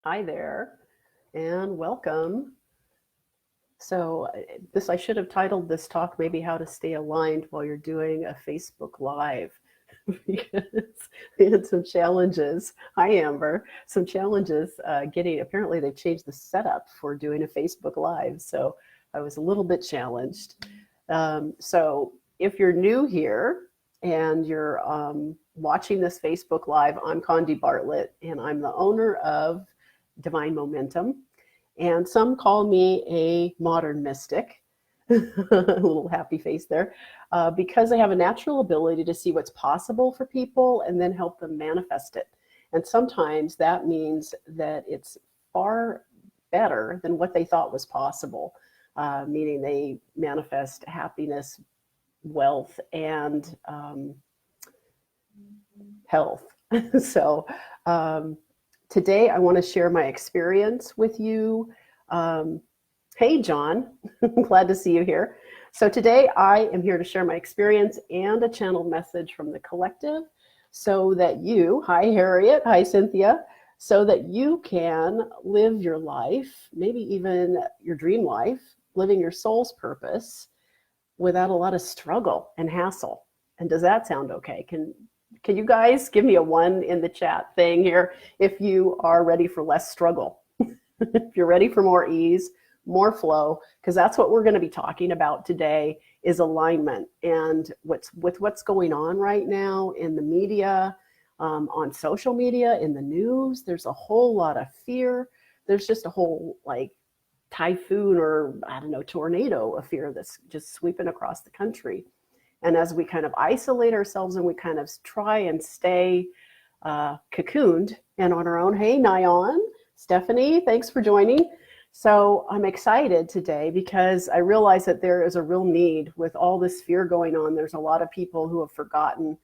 Hi there, and welcome. So, I should have titled this talk maybe how to stay aligned while you're doing a Facebook Live because we had some challenges. Hi, Amber. Some challenges apparently they've changed the setup for doing a Facebook Live. So, I was a little bit challenged. So, if you're new here and you're watching this Facebook Live, I'm Condi Bartlett, and I'm the owner of Divine Momentum. And some call me a modern mystic, a little happy face there, because I have a natural ability to see what's possible for people and then help them manifest it. And sometimes that means that it's far better than what they thought was possible, meaning they manifest happiness, wealth, and health. So today I want to share my experience with you. Hey, John, glad to see you here. So today I am here to share my experience and a channeled message from the collective so that you, hi Harriet, hi Cynthia, so that you can live your life, maybe even your dream life, living your soul's purpose without a lot of struggle and hassle. And does that sound okay? Can you guys give me a 1 in the chat thing here if you are ready for less struggle? If you're ready for more ease, more flow, because that's what we're going to be talking about today is alignment. And what's going on right now in the media, on social media, in the news, there's a whole lot of fear. There's just a whole typhoon or I don't know, tornado of fear that's just sweeping across the country. And as we kind of isolate ourselves and we kind of try and stay cocooned and on our own, hey, Nyan, Stephanie, thanks for joining. So I'm excited today because I realize that there is a real need with all this fear going on. There's a lot of people who have forgotten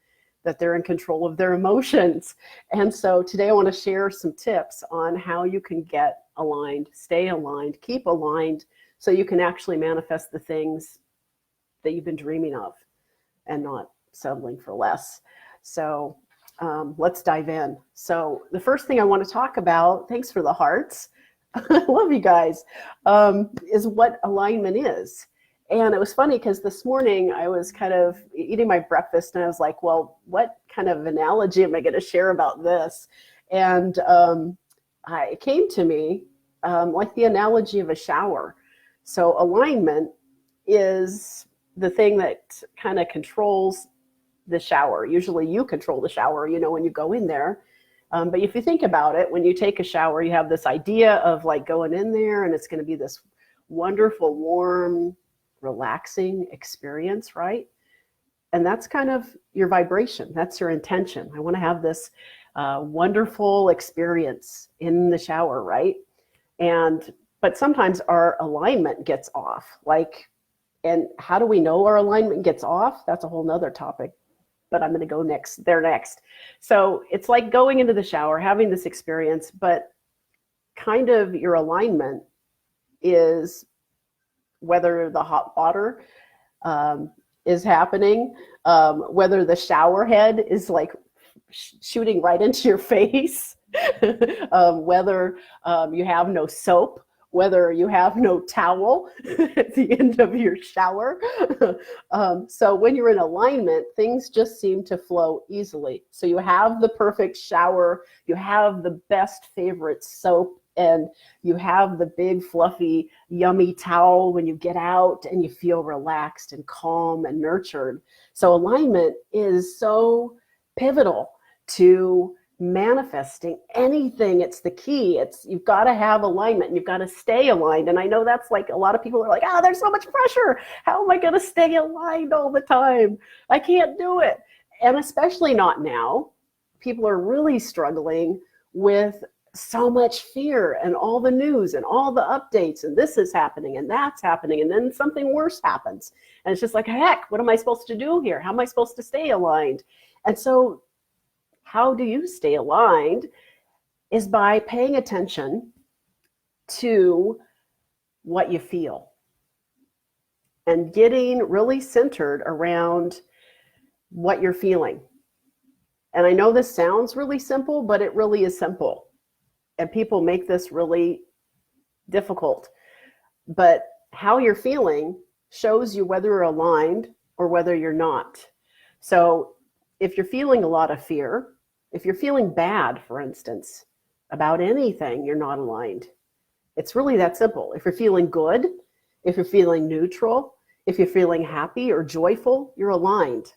that they're in control of their emotions. And so today I want to share some tips on how you can get aligned, stay aligned, keep aligned, so you can actually manifest the things that you've been dreaming of and not settling for less. So let's dive in. So the first thing I want to talk about, thanks for the hearts, I love you guys, is what alignment is. And it was funny because this morning I was kind of eating my breakfast and I was like, well, what kind of analogy am I going to share about this? And it came to me like the analogy of a shower. So alignment is the thing that kind of controls the shower. Usually you control the shower, when you go in there. But if you think about it, when you take a shower, you have this idea of like going in there and it's going to be this wonderful, warm, relaxing experience, right? And that's kind of your vibration. That's your intention. I want to have this wonderful experience in the shower, right? But sometimes our alignment gets off. And how do we know our alignment gets off? That's a whole nother topic, but I'm going to go next. So it's like going into the shower, having this experience, but kind of your alignment is whether the hot water is happening, whether the shower head is like shooting right into your face, whether you have no soap, whether you have no towel at the end of your shower. So when you're in alignment, things just seem to flow easily. So you have the perfect shower, you have the best favorite soap, and you have the big, fluffy, yummy towel when you get out and you feel relaxed and calm and nurtured. So alignment is so pivotal to manifesting anything. It's the key. You've got to have alignment and you've got to stay aligned. And I know that's like a lot of people are like, there's so much pressure. How am I going to stay aligned all the time? I can't do it. And especially not now. People are really struggling with so much fear and all the news and all the updates, and this is happening and that's happening, and then something worse happens. And it's just like, heck, what am I supposed to do here? How am I supposed to stay aligned? And so how do you stay aligned is by paying attention to what you feel and getting really centered around what you're feeling. And I know this sounds really simple, but it really is simple. And people make this really difficult. But how you're feeling shows you whether you're aligned or whether you're not. So if you're feeling a lot of fear, if you're feeling bad, for instance, about anything, you're not aligned. It's really that simple. If you're feeling good, if you're feeling neutral, if you're feeling happy or joyful, you're aligned.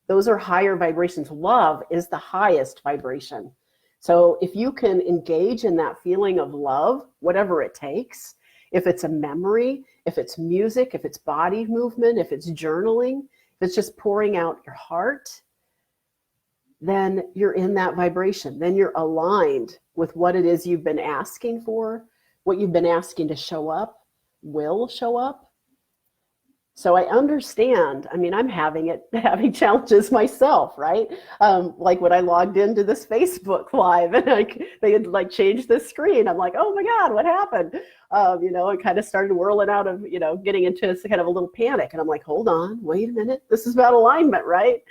Those are higher vibrations. Love is the highest vibration. So if you can engage in that feeling of love, whatever it takes, if it's a memory, if it's music, if it's body movement, if it's journaling, if it's just pouring out your heart, then you're in that vibration. Then you're aligned with what it is you've been asking for, what you've been asking to show up will show up. So I understand. I mean, I'm having challenges myself, right? Like when I logged into this Facebook Live and they had like changed the screen. I'm like, oh my God, what happened? I kind of started whirling out of, getting into kind of a little panic. And I'm like, hold on, wait a minute. This is about alignment, right?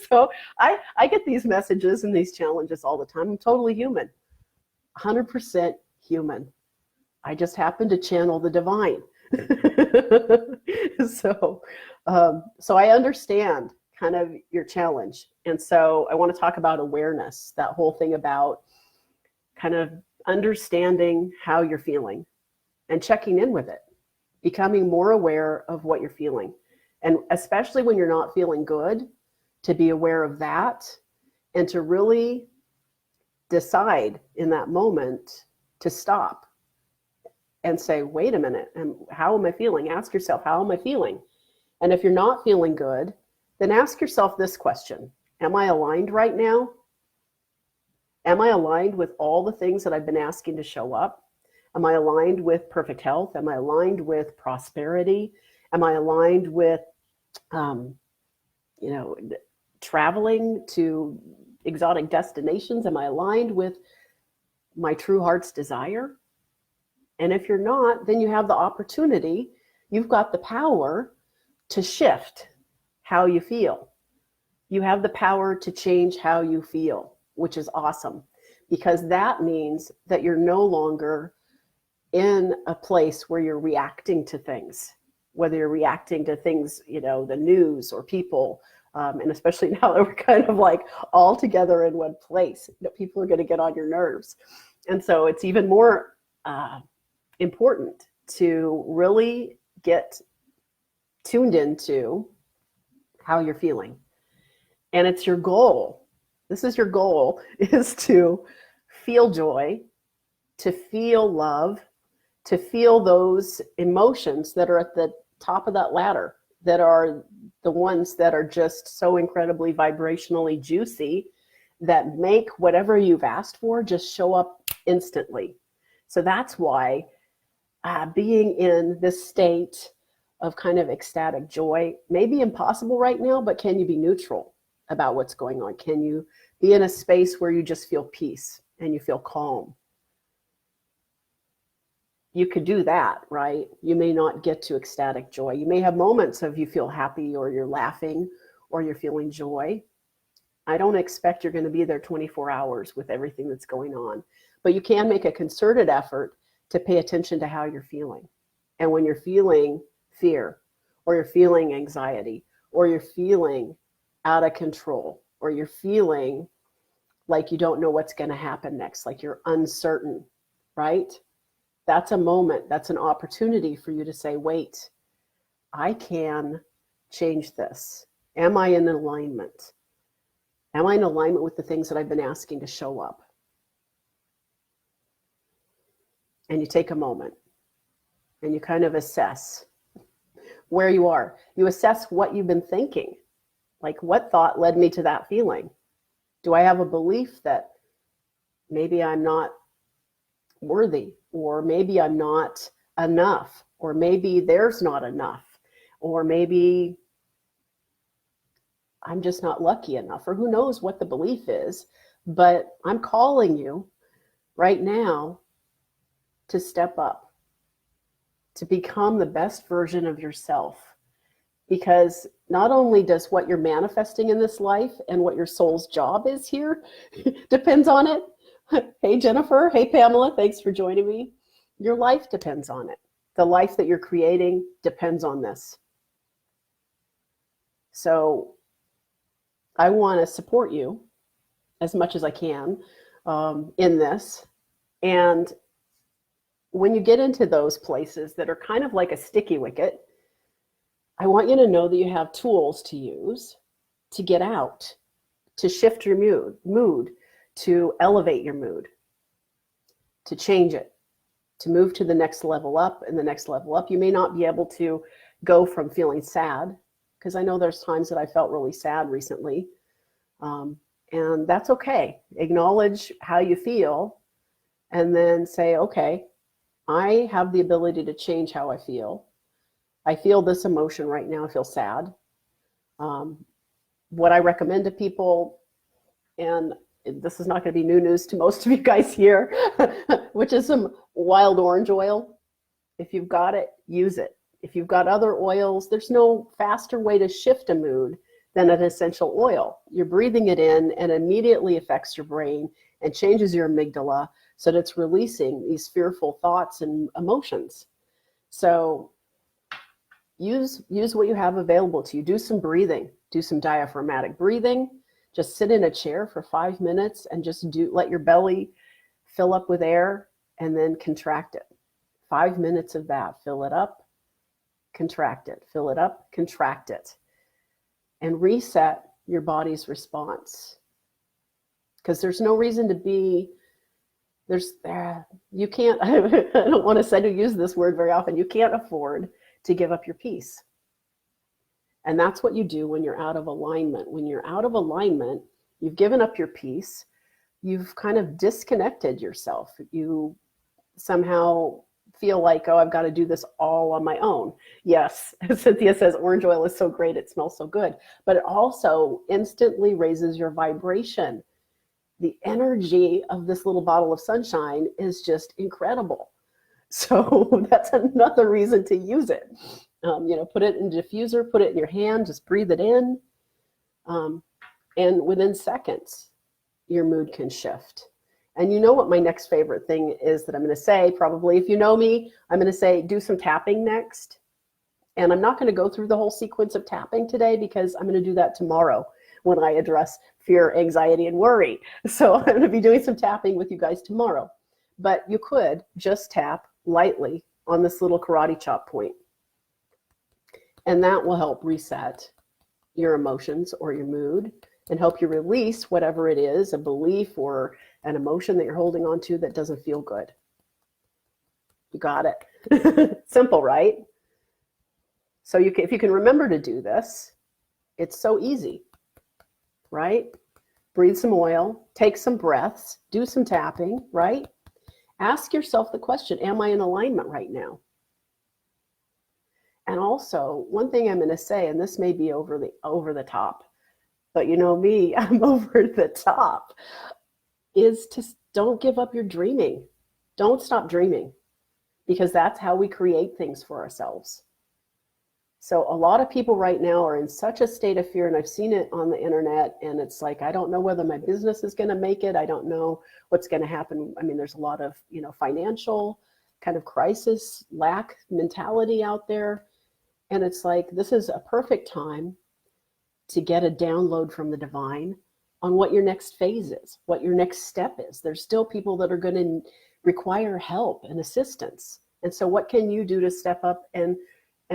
So I get these messages and these challenges all the time. I'm totally human, 100% human. I just happen to channel the divine. So I understand kind of your challenge. And so I want to talk about awareness, that whole thing about kind of understanding how you're feeling and checking in with it, becoming more aware of what you're feeling. And especially when you're not feeling good, to be aware of that and to really decide in that moment to stop and say, wait a minute, and how am I feeling? Ask yourself, how am I feeling? And if you're not feeling good, then ask yourself this question. Am I aligned right now? Am I aligned with all the things that I've been asking to show up? Am I aligned with perfect health? Am I aligned with prosperity? Am I aligned with, traveling to exotic destinations? Am I aligned with my true heart's desire? And if you're not, then you have the opportunity, you've got the power to shift how you feel. You have the power to change how you feel, which is awesome, because that means that you're no longer in a place where you're reacting to things, whether you're reacting to things, the news or people, and especially now that we're kind of like all together in one place, people are going to get on your nerves. And so it's even more important to really get tuned into how you're feeling. And it's your goal. This is your goal, is to feel joy, to feel love, to feel those emotions that are at the top of that ladder, that are the ones that are just so incredibly vibrationally juicy, that make whatever you've asked for just show up instantly. So that's why being in this state of kind of ecstatic joy may be impossible right now, but can you be neutral about what's going on? Can you be in a space where you just feel peace and you feel calm? You could do that, right? You may not get to ecstatic joy. You may have moments of you feel happy or you're laughing or you're feeling joy. I don't expect you're going to be there 24 hours with everything that's going on, but you can make a concerted effort to pay attention to how you're feeling. And when you're feeling fear, or you're feeling anxiety, or you're feeling out of control, or you're feeling like you don't know what's going to happen next, like you're uncertain, right? That's a moment, that's an opportunity for you to say, wait, I can change this. Am I in alignment? Am I in alignment with the things that I've been asking to show up? And you take a moment and you kind of assess where you are. You assess what you've been thinking. Like, what thought led me to that feeling? Do I have a belief that maybe I'm not worthy, or maybe I'm not enough, or maybe there's not enough, or maybe I'm just not lucky enough, or who knows what the belief is? But I'm calling you right now to step up, to become the best version of yourself. Because not only does what you're manifesting in this life and what your soul's job is here depends on it, Hey, Jennifer. Hey, Pamela. Thanks for joining me. Your life depends on it. The life that you're creating depends on this. So I want to support you as much as I can in this. And when you get into those places that are kind of like a sticky wicket, I want you to know that you have tools to use to get out, to shift your mood, to elevate your mood, to change it, to move to the next level up and the next level up. You may not be able to go from feeling sad, because I know there's times that I felt really sad recently. And that's okay. Acknowledge how you feel and then say, okay, I have the ability to change how I feel. I feel this emotion right now. I feel sad. What I recommend to people, and this is not going to be new news to most of you guys here, which is some wild orange oil. If you've got it, use it. If you've got other oils, there's no faster way to shift a mood than an essential oil. You're breathing it in and immediately affects your brain and changes your amygdala so that it's releasing these fearful thoughts and emotions. So use what you have available to you. Do some breathing. Do some diaphragmatic breathing. Just sit in a chair for 5 minutes and just let your belly fill up with air and then contract it. 5 minutes of that. Fill it up, contract it. Fill it up, contract it. And reset your body's response. Because there's no reason to be, you can't, I don't want to say to use this word very often, you can't afford to give up your peace. And that's what you do when you're out of alignment. When you're out of alignment, you've given up your peace, you've kind of disconnected yourself. You somehow feel like, oh, I've got to do this all on my own. Yes, Cynthia says orange oil is so great, it smells so good, but it also instantly raises your vibration. The energy of this little bottle of sunshine is just incredible. So that's another reason to use it. Put it in a diffuser, put it in your hand, just breathe it in. And within seconds, your mood can shift. And you know what my next favorite thing is that I'm going to say, probably if you know me, I'm going to say do some tapping next. And I'm not going to go through the whole sequence of tapping today because I'm going to do that tomorrow when I address fear, anxiety, and worry. So I'm going to be doing some tapping with you guys tomorrow. But you could just tap lightly on this little karate chop point. And that will help reset your emotions or your mood and help you release whatever it is, a belief or an emotion that you're holding on to that doesn't feel good. You got it. Simple, right? So if you can remember to do this, it's so easy, right? Breathe some oil, take some breaths, do some tapping, right? Ask yourself the question, am I in alignment right now? And also, one thing I'm going to say, and this may be over the top, but you know me, I'm over the top, is to don't give up your dreaming. Don't stop dreaming, because that's how we create things for ourselves. So a lot of people right now are in such a state of fear, and I've seen it on the internet, and it's like, I don't know whether my business is going to make it. I don't know what's going to happen. I mean, there's a lot of, financial kind of crisis, lack mentality out there. And it's like, this is a perfect time to get a download from the divine on what your next phase is, what your next step is. There's still people that are going to require help and assistance. And so what can you do to step up and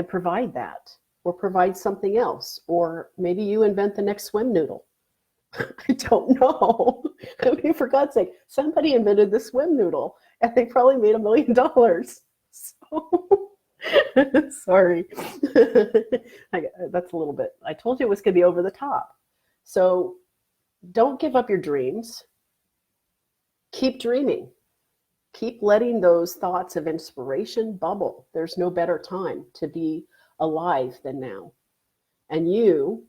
provide that, or provide something else? Or maybe you invent the next swim noodle. I don't know. I mean, for God's sake, somebody invented the swim noodle and they probably made $1 million. So sorry. That's a little bit, I told you it was going to be over the top. So don't give up your dreams. Keep dreaming. Keep letting those thoughts of inspiration bubble. There's no better time to be alive than now. And you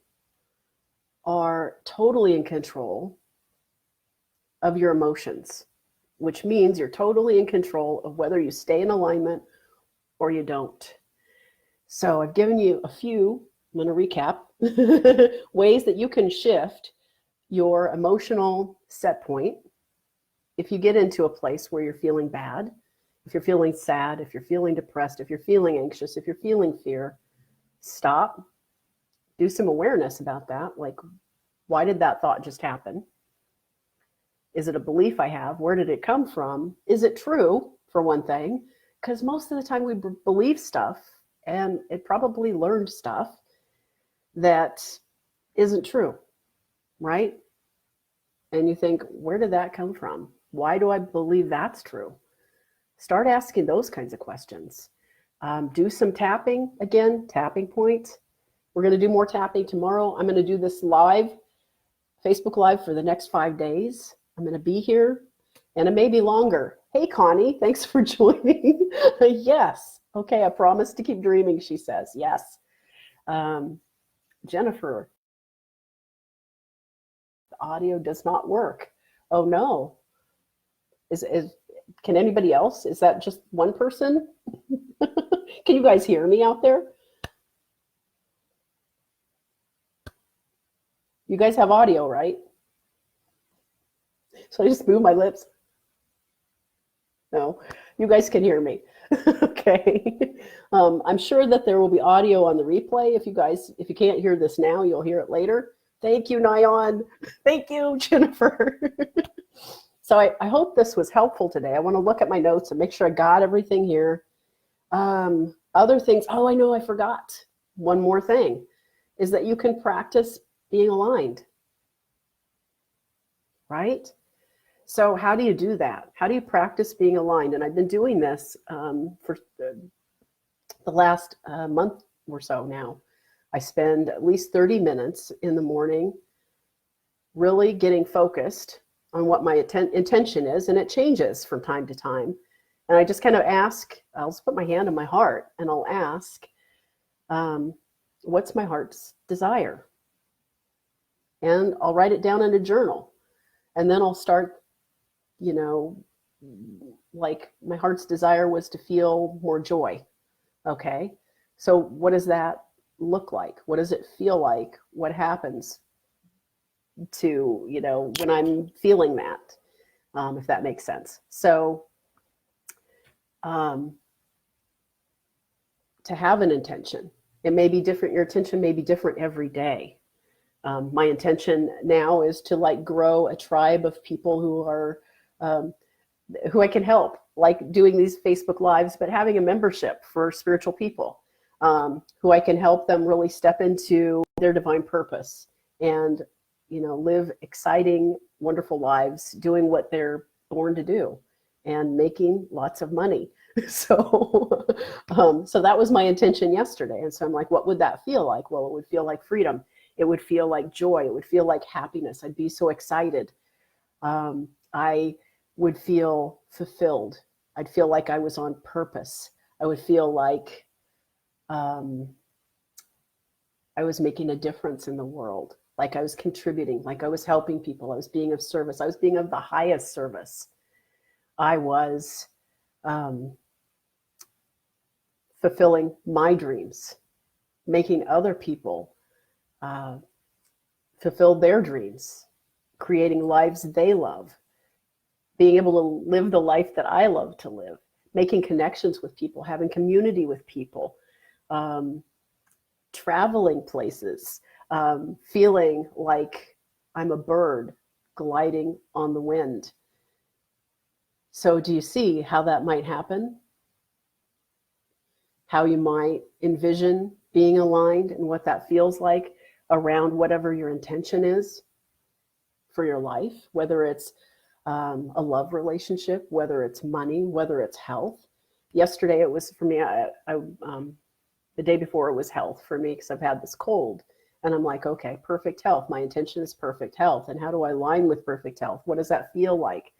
are totally in control of your emotions, which means you're totally in control of whether you stay in alignment or you don't. So I've given you a few, I'm going to recap, ways that you can shift your emotional set point if you get into a place where you're feeling bad, if you're feeling sad, if you're feeling depressed, if you're feeling anxious, if you're feeling fear, stop, do some awareness about that. Like, why did that thought just happen? Is it a belief I have? Where did it come from? Is it true, for one thing? Because most of the time we believe stuff, and it probably learned stuff that isn't true, right? And you think, where did that come from? Why do I believe that's true? Start asking those kinds of questions. Do some tapping. Again, tapping points. We're going to do more tapping tomorrow. I'm going to do this live, Facebook Live, for the next 5 days. I'm going to be here, and it may be longer. Hey, Connie, thanks for joining. Yes. Okay, I promise to keep dreaming, she says. Yes. Jennifer, the audio does not work. Oh, no. Can anybody else? Is that just one person? Can you guys hear me out there? You guys have audio, right? So I just move my lips. No, you guys can hear me. Okay. I'm sure that there will be audio on the replay. If you can't hear this now, you'll hear it later. Thank you, Nyan. Thank you, Jennifer. So I hope this was helpful today. I want to look at my notes and make sure I got everything here. Other things, I know I forgot. One more thing is that you can practice being aligned, right? So how do you do that? How do you practice being aligned? And I've been doing this for the last month or so now. I spend at least 30 minutes in the morning really getting focused on what my intention is, and it changes from time to time. And I just kind of ask, I'll just put my hand on my heart and I'll ask, what's my heart's desire? And I'll write it down in a journal. And then I'll start, like my heart's desire was to feel more joy. Okay, so what does that look like? What does it feel like? What happens to, when I'm feeling that, if that makes sense. So to have an intention, it may be different. Your intention may be different every day. My intention now is to grow a tribe of people who are, who I can help, like doing these Facebook Lives, but having a membership for spiritual people, who I can help them really step into their divine purpose and, live exciting, wonderful lives, doing what they're born to do and making lots of money. So, so that was my intention yesterday. And so I'm like, what would that feel like? Well, it would feel like freedom. It would feel like joy. It would feel like happiness. I'd be so excited. I would feel fulfilled. I'd feel like I was on purpose. I would feel like I was making a difference in the world, like I was contributing, like I was helping people. I was being of service. I was being of the highest service. I was fulfilling my dreams, making other people fulfill their dreams, creating lives they love, being able to live the life that I love to live, making connections with people, having community with people, traveling places, feeling like I'm a bird gliding on the wind. So do you see how that might happen? How you might envision being aligned and what that feels like around whatever your intention is for your life, whether it's a love relationship, whether it's money, whether it's health. Yesterday it was for me, the day before it was health for me because I've had this cold. And I'm like, okay, perfect health. My intention is perfect health. And how do I align with perfect health? What does that feel like?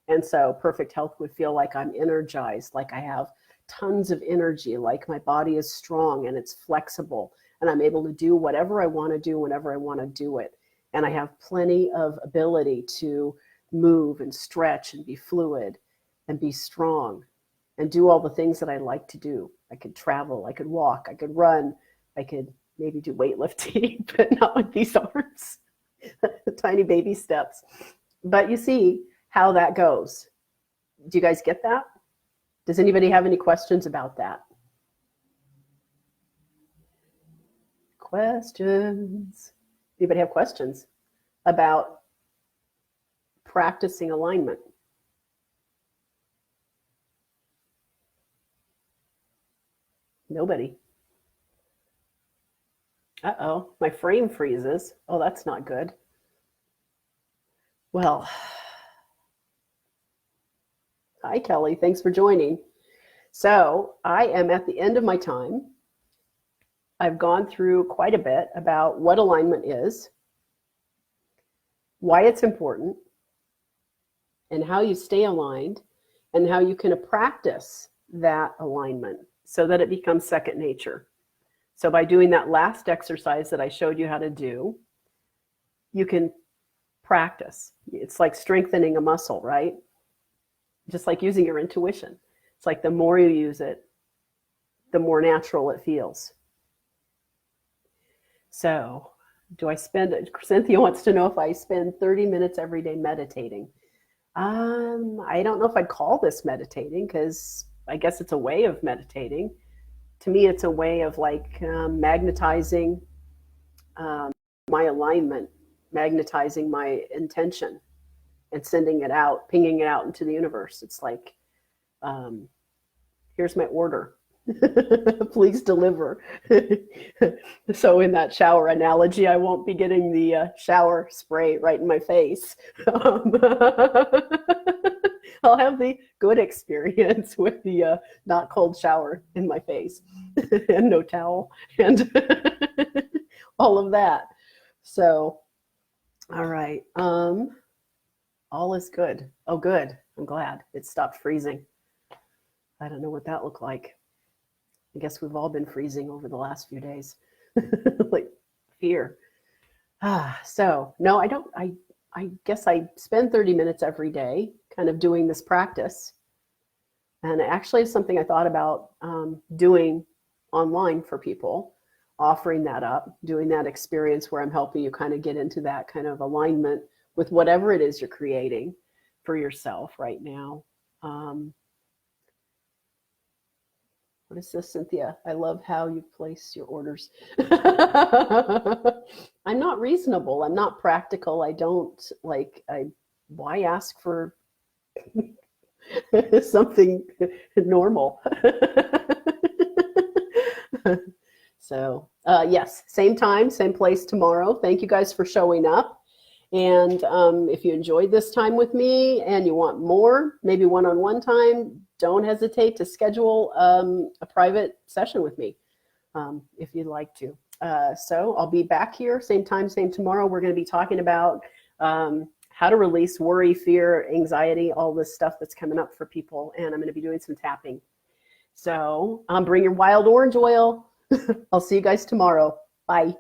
And so perfect health would feel like I'm energized, like I have tons of energy, like my body is strong and it's flexible and I'm able to do whatever I want to do whenever I want to do it. And I have plenty of ability to move and stretch and be fluid and be strong and do all the things that I like to do. I could travel, I could walk, I could run, I could maybe do weightlifting, but not with these arms, tiny baby steps. But you see how that goes. Do you guys get that? Does anybody have any questions about that? Questions? Anybody have questions about practicing alignment? Nobody. Uh-oh, my frame freezes. Oh, that's not good. Well, hi, Kelly. Thanks for joining. So I am at the end of my time. I've gone through quite a bit about what alignment is, why it's important, and how you stay aligned, and how you can practice that alignment so that it becomes second nature. So by doing that last exercise that I showed you how to do, you can practice. It's like strengthening a muscle, right? Just like using your intuition. It's like the more you use it, the more natural it feels. So Cynthia wants to know if I spend 30 minutes every day meditating. I don't know if I'd call this meditating, because I guess it's a way of meditating. To me, it's a way of like magnetizing my alignment, magnetizing my intention, and sending it out, pinging it out into the universe. It's like, here's my order. Please deliver. So in that shower analogy, I won't be getting the shower spray right in my face. I'll have the good experience with the not cold shower in my face and no towel and all of that. So, all right. All is good. Oh, good. I'm glad it stopped freezing. I don't know what that looked like. I guess we've all been freezing over the last few days. Like fear. So no, I don't. I guess I spend 30 minutes every day kind of doing this practice. And actually it's something I thought about doing online for people, offering that up, doing that experience where I'm helping you kind of get into that kind of alignment with whatever it is you're creating for yourself right now. What is this, Cynthia? I love how you place your orders. I'm not reasonable. I'm not practical. I don't why ask for something normal? So, yes, same time, same place tomorrow. Thank you guys for showing up. And if you enjoyed this time with me and you want more, maybe one-on-one time, don't hesitate to schedule a private session with me if you'd like to. So I'll be back here, same time, same tomorrow. We're going to be talking about how to release worry, fear, anxiety, all this stuff that's coming up for people. And I'm going to be doing some tapping. So bring your wild orange oil. I'll see you guys tomorrow. Bye.